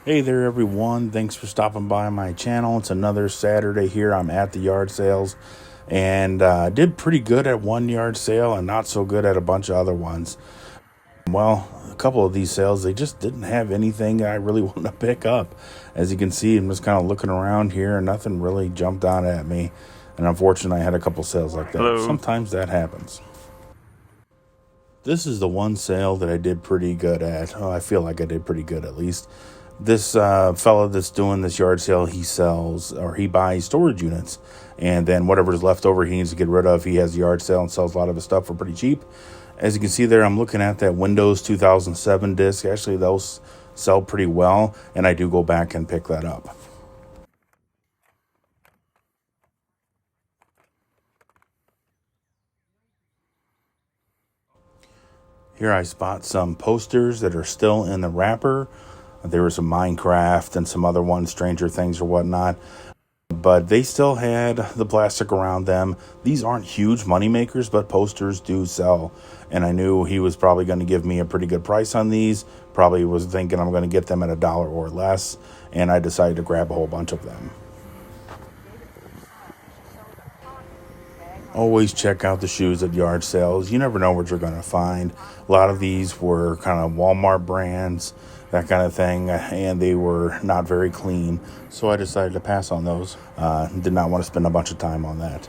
Hey there, everyone. Thanks for stopping by my channel. It's another Saturday here. I'm at the yard sales and did pretty good at one yard sale and not so good at a bunch of other ones. Well, a couple of these sales, they just didn't have anything I really wanted to pick up. As you can see, I'm just kind of looking around here and nothing really jumped out at me. And unfortunately, I had a couple sales like that. Hello. Sometimes that happens. This is the one sale that I did pretty good at. Oh, I feel like I did pretty good at least. This fella that's doing this yard sale, he sells or he buys storage units, and then whatever's left over he needs to get rid of. He has a yard sale and sells a lot of his stuff for pretty cheap. As you can see there, I'm looking at that Windows 2007 disc. Actually, those sell pretty well, and I do go back and pick that up. Here I spot some posters that are still in the wrapper. There were some Minecraft and some other ones, Stranger Things or whatnot, but they still had the plastic around them. These aren't huge money makers, but posters do sell. And I knew he was probably going to give me a pretty good price on these. Probably was thinking I'm going to get them at $1 or less. And I decided to grab a whole bunch of them. Always check out the shoes at yard sales. You never know what you're going to find. A lot of these were kind of Walmart brands, that kind of thing, and they were not very clean. So I decided to pass on those. Did not want to spend a bunch of time on that.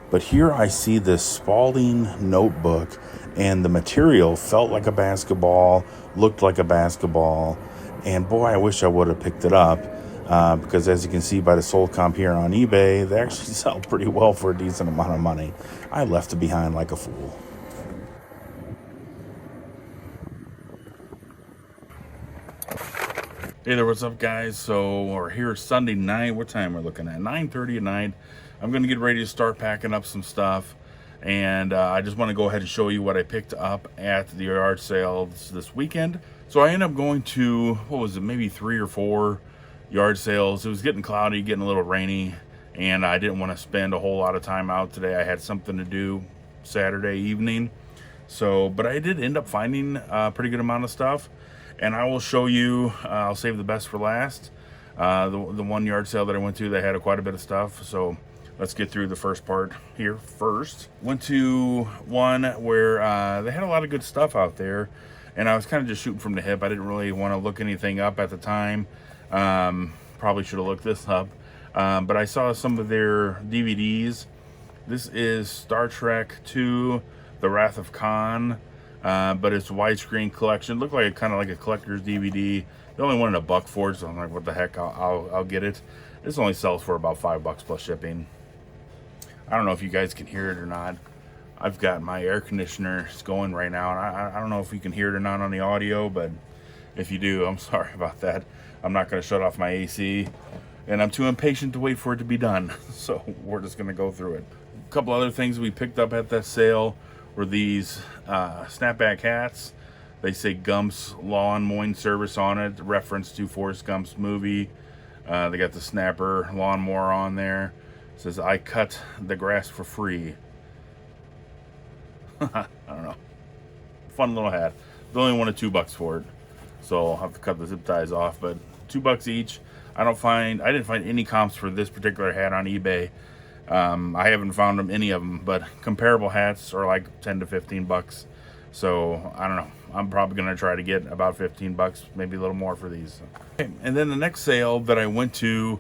But here I see this Spalding notebook, and the material felt like a basketball, looked like a basketball, and boy, I wish I would have picked it up. Because as you can see by the sold comp here on eBay, they actually sell pretty well for a decent amount of money. I left it behind like a fool. Hey there, what's up guys? So we're here Sunday night. What time we're looking at? 9:30 at night. I'm going to get ready to start packing up some stuff. And I just want to go ahead and show you what I picked up at the yard sale this weekend. So I ended up going to, what was it, maybe 3 or 4 yard sales. It was getting cloudy, getting a little rainy, and I didn't want to spend a whole lot of time out today. I had something to do Saturday evening. So, but I did end up finding a pretty good amount of stuff, and I will show you. I'll save the best for last. The one yard sale that I went to, they had quite a bit of stuff. So let's get through the first part here first. Went to one where they had a lot of good stuff out there, and I was kind of just shooting from the hip. I didn't really want to look anything up at the time. Probably should have looked this up, but I saw some of their DVDs. This is Star Trek II, The Wrath of Khan, but it's widescreen collection. Looked like kind of like a collector's DVD. They only wanted $1 for it, so I'm like, what the heck, I'll get it. This only sells for about $5 plus shipping. I don't know if you guys can hear it or not. I've got my air conditioner going right now, and I don't know if you can hear it or not on the audio, but if you do, I'm sorry about that. I'm not going to shut off my AC, and I'm too impatient to wait for it to be done. So we're just going to go through it. A couple other things we picked up at that sale were these snapback hats. They say Gump's Lawn Mowing Service on it, reference to Forrest Gump's movie. They got the snapper lawnmower on there. It says, I cut the grass for free. I don't know. Fun little hat. They only wanted $2 for it, so I'll have to cut the zip ties off, but $2 each. I didn't find any comps for this particular hat on eBay. I haven't found any of them, but comparable hats are like 10 to 15 bucks. So I don't know. I'm probably gonna try to get about 15 bucks, maybe a little more for these. Okay. And then the next sale that I went to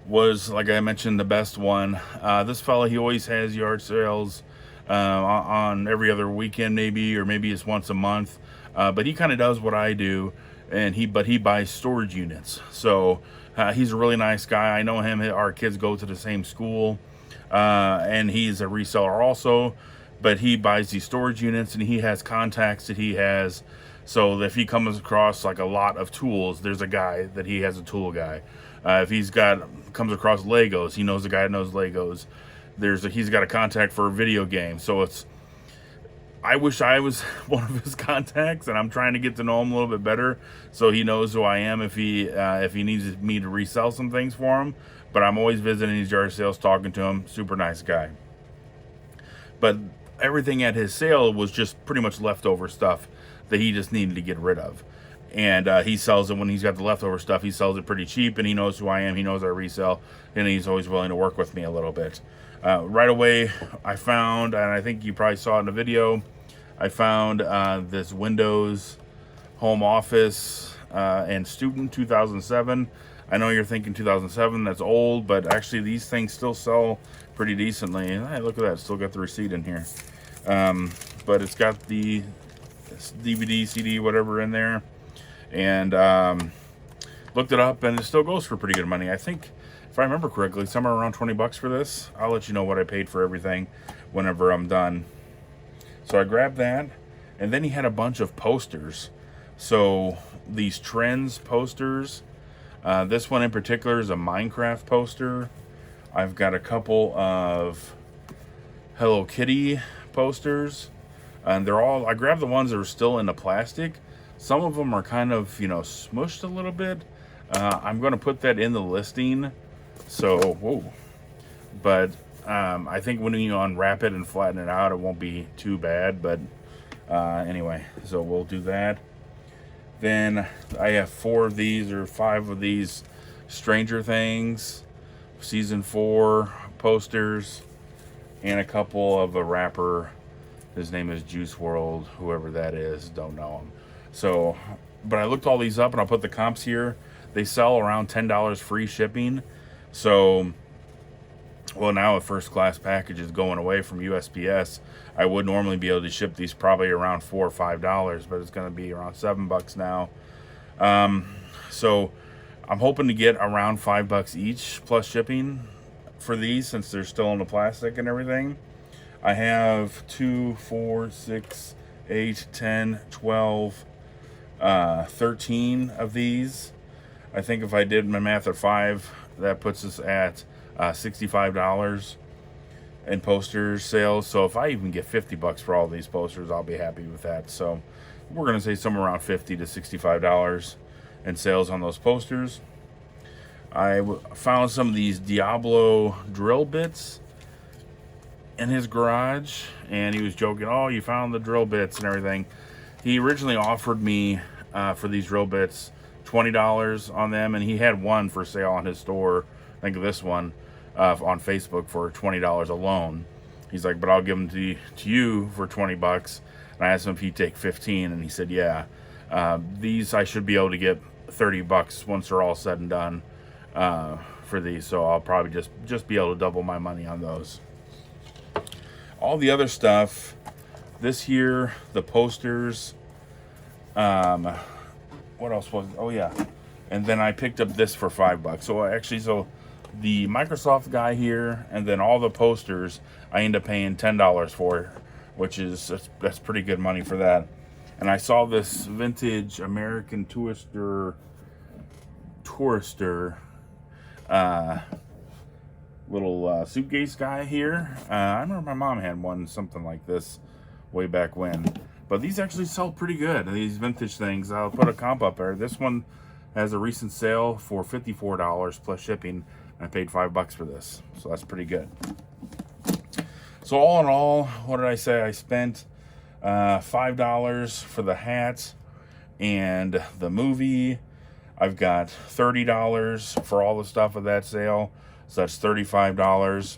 was, like I mentioned, the best one. This fella, he always has yard sales on every other weekend, maybe, or maybe it's once a month. But he kind of does what I do, and he buys storage units. So he's a really nice guy. I know him. Our kids go to the same school, and he's a reseller also. But he buys these storage units, and he has contacts that he has. So if he comes across like a lot of tools, there's a guy that he has a tool guy. If comes across Legos, he knows a guy that knows Legos. He's got a contact for a video game. So I wish I was one of his contacts, and I'm trying to get to know him a little bit better so he knows who I am if he needs me to resell some things for him. But I'm always visiting these yard sales, talking to him. Super nice guy. But everything at his sale was just pretty much leftover stuff that he just needed to get rid of. And he sells it when he's got the leftover stuff. He sells it pretty cheap, and he knows who I am. He knows I resell, and he's always willing to work with me a little bit. Right away, I found, and I think you probably saw it in the video, I found this Windows Home Office and Student 2007. I know you're thinking 2007, that's old, but actually these things still sell pretty decently. Hey, look at that, still got the receipt in here. But it's got the DVD, CD, whatever in there. And looked it up, and it still goes for pretty good money. I think, if I remember correctly, somewhere around 20 bucks for this. I'll let you know what I paid for everything whenever I'm done. So I grabbed that, and then he had a bunch of posters. So these Trends posters, this one in particular is a Minecraft poster. I've got a couple of Hello Kitty posters, and they're all, I grabbed the ones that are still in the plastic. Some of them are kind of, you know, smushed a little bit. I'm going to put that in the listing. So, whoa. But I think when you unwrap it and flatten it out, it won't be too bad. But anyway, so we'll do that. Then I have 4 of these or 5 of these Stranger Things season 4 posters, and a couple of a rapper. His name is Juice WRLD, whoever that is, don't know him. So, but I looked all these up, and I'll put the comps here. They sell around $10 free shipping. So, well, now a first class package is going away from USPS. I would normally be able to ship these probably around $4 or $5, but it's going to be around $7 now. So I'm hoping to get around $5 each plus shipping for these, since they're still in the plastic and everything. I have 2, 4, 6, 8, 10, 12, 13 of these. I think if I did my math at 5, that puts us at $65 in posters sales. So if I even get $50 for all these posters, I'll be happy with that. So we're going to say somewhere around $50 to $65 in sales on those posters. I found some of these Diablo drill bits in his garage, and he was joking, oh, you found the drill bits and everything. He originally offered me for these drill bits $20 on them, and he had one for sale on his store. I think this one on Facebook for $20 alone. He's like, but I'll give them to you for $20. And I asked him if he'd take 15, and he said, yeah. These I should be able to get $30 once they're all said and done for these. So I'll probably just be able to double my money on those. All the other stuff, this here, the posters, what else was it? Oh yeah, and then I picked up this for $5. So actually, so the Microsoft guy here, and then all the posters, I end up paying $10 for, which is that's pretty good money for that. And I saw this vintage American Tourister little suitcase guy here. I remember my mom had one, something like this, way back when. But these actually sell pretty good, these vintage things. I'll put a comp up there. This one has a recent sale for $54 plus shipping. I paid $5 for this, so that's pretty good. So all in all, what did I say? I spent $5 for the hat and the movie. I've got $30 for all the stuff of that sale, so that's $35.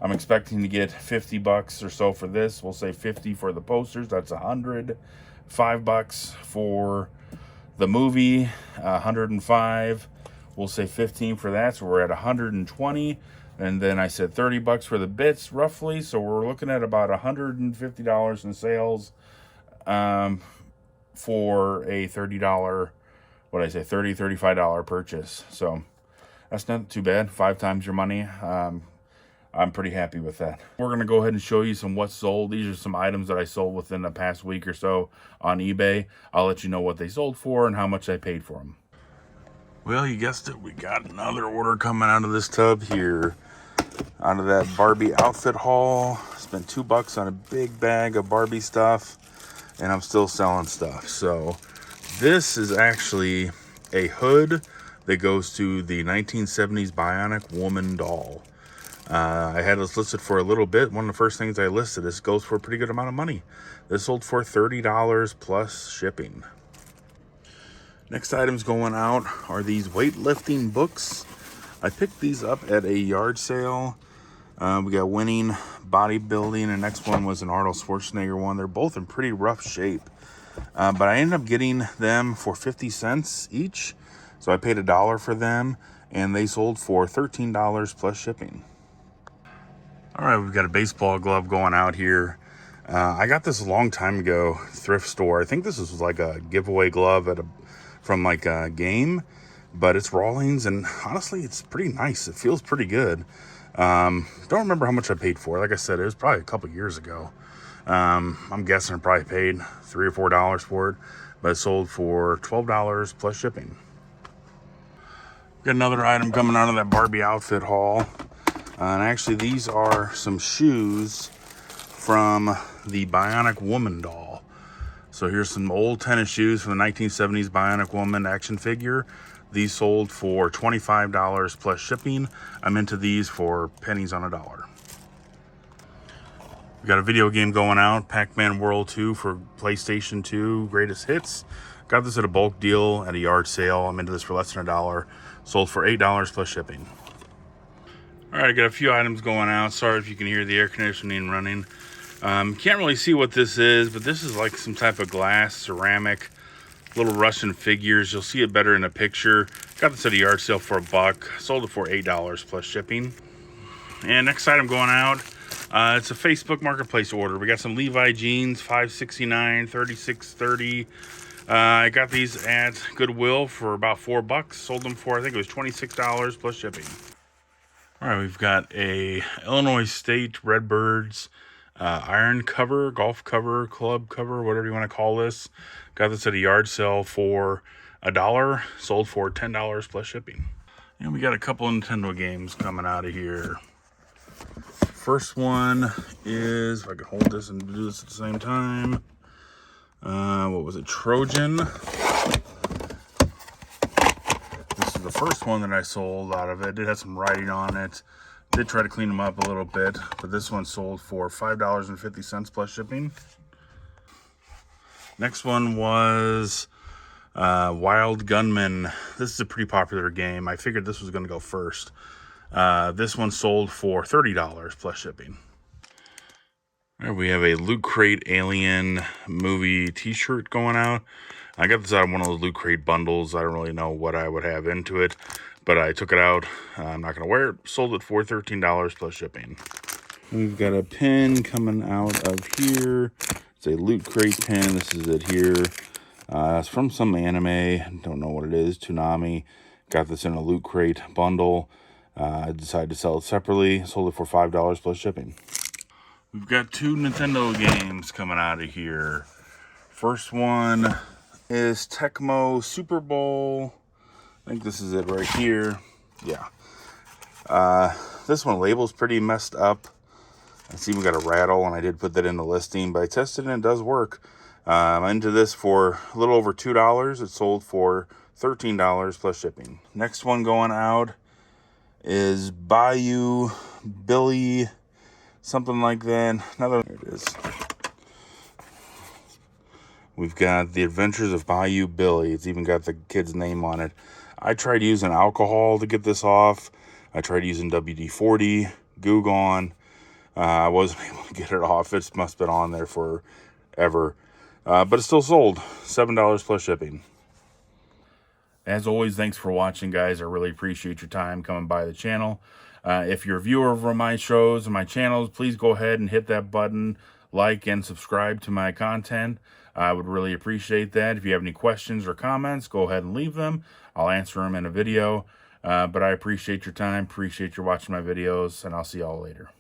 I'm expecting to get $50 or so for this. We'll say 50 for the posters. That's $100. $5 for the movie. 105. We'll say 15 for that. So we're at 120. And then I said $30 for the bits, roughly. So we're looking at about $150 in sales for a $30. What did I say? $35 purchase. So that's not too bad. 5 times your money. I'm pretty happy with that. We're going to go ahead and show you some what's sold. These are some items that I sold within the past week or so on eBay. I'll let you know what they sold for and how much I paid for them. Well, you guessed it. We got another order coming out of this tub here. Out of that Barbie outfit haul. Spent $2 on a big bag of Barbie stuff. And I'm still selling stuff. So this is actually a hood that goes to the 1970s Bionic Woman doll. I had this listed for a little bit. One of the first things I listed, this goes for a pretty good amount of money. This sold for $30 plus shipping. Next items going out are these weightlifting books. I picked these up at a yard sale. We got Winning Bodybuilding, and next one was an Arnold Schwarzenegger one. They're both in pretty rough shape. But I ended up getting them for 50 cents each. So I paid $1 for them, and they sold for $13 plus shipping. All right, we've got a baseball glove going out here. I got this a long time ago, thrift store. I think this was like a giveaway glove from like a game, but it's Rawlings, and honestly, it's pretty nice. It feels pretty good. Don't remember how much I paid for it. Like I said, it was probably a couple years ago. I'm guessing I probably paid $3 or $4 for it, but it sold for $12 plus shipping. Got another item coming out of that Barbie outfit haul. And actually, these are some shoes from the Bionic Woman doll. So here's some old tennis shoes from the 1970s Bionic Woman action figure. These sold for $25 plus shipping. I'm into these for pennies on a dollar. We got a video game going out, Pac-Man World 2 for PlayStation 2 Greatest Hits. Got this at a bulk deal at a yard sale. I'm into this for less than $1. Sold for $8 plus shipping. All right, I got a few items going out. Sorry if you can hear the air conditioning running. Can't really see what this is, but this is like some type of glass, ceramic, little Russian figures. You'll see it better in a picture. Got this at a yard sale for $1. Sold it for $8 plus shipping. And next item going out, it's a Facebook Marketplace order. We got some Levi jeans, $5.69, $36.30. I got these at Goodwill for about $4. Sold them for, I think it was $26 plus shipping. All right, we've got a Illinois State Redbirds iron cover, golf cover, club cover, whatever you want to call this. Got this at a yard sale for $1. Sold for $10 plus shipping. And we got a couple of Nintendo games coming out of here. First one is, if I can hold this and do this at the same time. What was it? Trojan. This is the first one that I sold out of it. It did have some writing on it. Did try to clean them up a little bit, but this one sold for $5.50 plus shipping. Next one was Wild Gunman. This is a pretty popular game. I figured this was going to go first. This one sold for $30 plus shipping. All right, we have a Loot Crate Alien movie t-shirt going out. I got this out of one of those Loot Crate bundles. I don't really know what I would have into it, but I took it out. I'm not going to wear it. Sold it for $13 plus shipping. We've got a pin coming out of here. It's a Loot Crate pin. This is it here. It's from some anime. Don't know what it is. Toonami. Got this in a Loot Crate bundle. I decided to sell it separately. Sold it for $5 plus shipping. We've got two Nintendo games coming out of here. First one is Tecmo Super Bowl. I think this is it right here. Yeah. This one label's pretty messed up. It's even got a rattle, and I did put that in the listing, but I tested it and it does work. I'm into this for a little over $2. It sold for $13 plus shipping. Next one going out is Bayou Billy, something like that. There it is. We've got The Adventures of Bayou Billy. It's even got the kid's name on it. I tried using alcohol to get this off. I tried using WD-40, Goo Gone. I wasn't able to get it off. It must have been on there forever. But it's still sold. $7 plus shipping. As always, thanks for watching, guys. I really appreciate your time coming by the channel. If you're a viewer of my shows and my channels, please go ahead and hit that button, like and subscribe to my content. I would really appreciate that. If you have any questions or comments, go ahead and leave them. I'll answer them in a video. But I appreciate your time, appreciate you watching my videos, and I'll see y'all later.